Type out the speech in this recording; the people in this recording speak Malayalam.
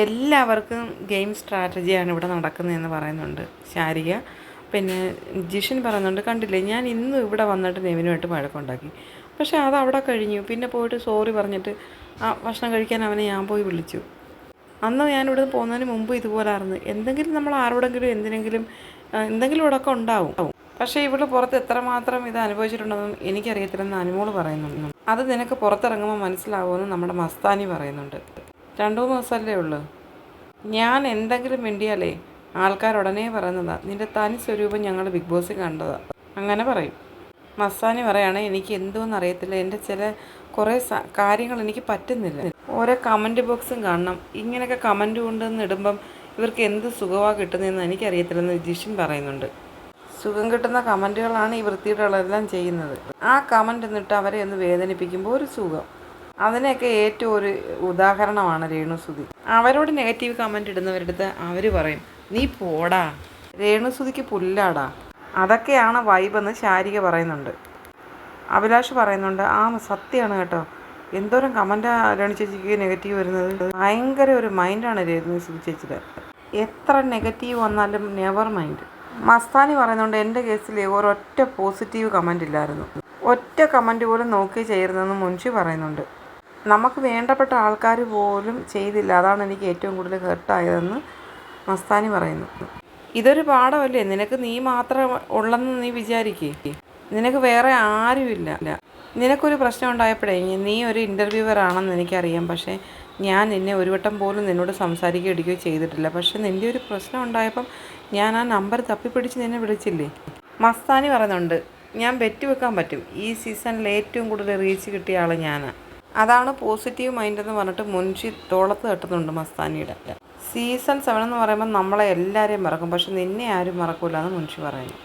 എല്ലാവർക്കും ഗെയിം സ്ട്രാറ്റജിയാണ് ഇവിടെ നടക്കുന്നതെന്ന് പറയുന്നുണ്ട് ശാരിക. പിന്നെ ജിഷിൻ പറയുന്നുണ്ട്, കണ്ടില്ലേ ഞാൻ ഇന്നും ഇവിടെ വന്നിട്ട് നെവിനുമായിട്ട് വഴക്കുണ്ടാക്കി, പക്ഷേ അത് അവിടെ കഴിഞ്ഞു. പിന്നെ പോയിട്ട് സോറി പറഞ്ഞിട്ട് ആ ഭക്ഷണം കഴിക്കാൻ അവനെ ഞാൻ പോയി വിളിച്ചു. അന്ന് ഞാനിവിടെ പോകുന്നതിന് മുമ്പ് ഇതുപോലായിരുന്നു. എന്തെങ്കിലും നമ്മൾ ആരോടെങ്കിലും എന്തെങ്കിലും ഇടക്കം ഉണ്ടാവും. പക്ഷേ ഇവിടെ പുറത്ത് എത്രമാത്രം ഇത് അനുഭവിച്ചിട്ടുണ്ടെന്നും എനിക്കറിയത്തില്ലെന്ന് അനുമോള് പറയുന്നുണ്ട്. അത് നിനക്ക് പുറത്തിറങ്ങുമ്പോൾ മനസ്സിലാവുമെന്ന് നമ്മുടെ മസ്താനി പറയുന്നുണ്ട്. 2-3 ദിവസമല്ലേ ഉള്ളൂ. ഞാൻ എന്തെങ്കിലും മിണ്ടിയാലേ ആൾക്കാരുടനെ പറയുന്നതാ, നിൻ്റെ തനി സ്വരൂപം ഞങ്ങൾ ബിഗ് ബോസിൽ കണ്ടതാ, അങ്ങനെ പറയും. മസ്താനി പറയാണ്, എനിക്ക് എന്തോന്ന് അറിയത്തില്ല, എൻ്റെ കുറേ കാര്യങ്ങൾ എനിക്ക് പറ്റുന്നില്ല. ഓരോ കമൻറ്റ് ബോക്സും കാണണം, ഇങ്ങനെയൊക്കെ കമൻറ്റ് കൊണ്ടുവന്ന് ഇടുമ്പം ഇവർക്ക് എന്ത് സുഖമാണ് കിട്ടുന്നതെന്ന് എനിക്കറിയത്തില്ലെന്ന് ജിഷിൻ പറയുന്നുണ്ട്. സുഖം കിട്ടുന്ന കമൻറ്റുകളാണ് ഈ വൃത്തികേടുകളെല്ലാം ചെയ്യുന്നത്. ആ കമൻറ്റ് എന്നിട്ട് അവരെ ഒന്ന് വേദനിപ്പിക്കുമ്പോൾ ഒരു സുഖം. അതിനൊക്കെ ഏറ്റവും ഒരു ഉദാഹരണമാണ് രേണുസുതി. അവരോട് നെഗറ്റീവ് കമൻറ്റ് ഇടുന്നവരടുത്ത് അവർ പറയും, നീ പോടാ, രേണുസുതിക്ക് പുല്ലാടാ. അതൊക്കെയാണ് വൈബെന്ന് ശാരിക പറയുന്നുണ്ട്. അഭിലാഷ് പറയുന്നുണ്ട്, ആ സത്യമാണ് കേട്ടോ, എന്തോരം കമൻറ്റാണ് രേണു ചേച്ചിക്ക് നെഗറ്റീവ് വരുന്നത്. ഭയങ്കര ഒരു മൈൻഡാണ് രേണുസുതി ചേച്ചിയുടെ. എത്ര നെഗറ്റീവ് വന്നാലും നെവർ മൈൻഡ്. മസ്താനി പറയുന്നുണ്ട്, എൻ്റെ കേസിൽ ഒരൊറ്റ പോസിറ്റീവ് കമൻ്റ് ഇല്ലായിരുന്നു, ഒറ്റ കമൻറ്റ് പോലും നോക്കി ചെയ്യരുതെന്ന് മുൻഷി പറയുന്നുണ്ട്. നമുക്ക് വേണ്ടപ്പെട്ട ആൾക്കാർ പോലും ചെയ്തില്ല, അതാണ് എനിക്ക് ഏറ്റവും കൂടുതൽ ഹെർട്ടായതെന്ന് മസ്താനി പറയുന്നു. ഇതൊരു പാഠമല്ലേ, നിനക്ക് നീ മാത്രം ഉള്ളെന്ന് നീ വിചാരിക്കേ, നിനക്ക് വേറെ ആരുമില്ല. നിനക്കൊരു പ്രശ്നം ഉണ്ടായപ്പോഴേ നീ ഒരു ഇൻ്റർവ്യൂവർ ആണെന്ന് എനിക്കറിയാം, പക്ഷേ ഞാൻ നിന്നെ ഒരു വട്ടം പോലും നിന്നോട് സംസാരിക്കുകയോ ഇടിക്കുകയോ ചെയ്തിട്ടില്ല. പക്ഷേ നിൻ്റെ ഒരു പ്രശ്നം ഉണ്ടായപ്പം ഞാൻ ആ നമ്പർ തപ്പിപ്പിടിച്ച് നിന്നെ വിളിച്ചില്ലേ. മസ്താനി പറയുന്നുണ്ട്, ഞാൻ ബെറ്റ് വെക്കാൻ പറ്റും, ഈ സീസണിൽ ഏറ്റവും കൂടുതൽ റീച്ച് കിട്ടിയ ആൾ ഞാനാണ്. അതാണ് പോസിറ്റീവ് മൈൻഡ് എന്ന് പറഞ്ഞിട്ട് മുൻഷി തോളത്ത് തട്ടുന്നുണ്ട് മസ്താനിയുടെ. സീസൺ 7 എന്ന് പറയുമ്പോൾ നമ്മളെ എല്ലാവരെയും മറക്കും, പക്ഷെ നിന്നെ ആരും മറക്കൂല എന്ന് മുൻഷി പറയുന്നു.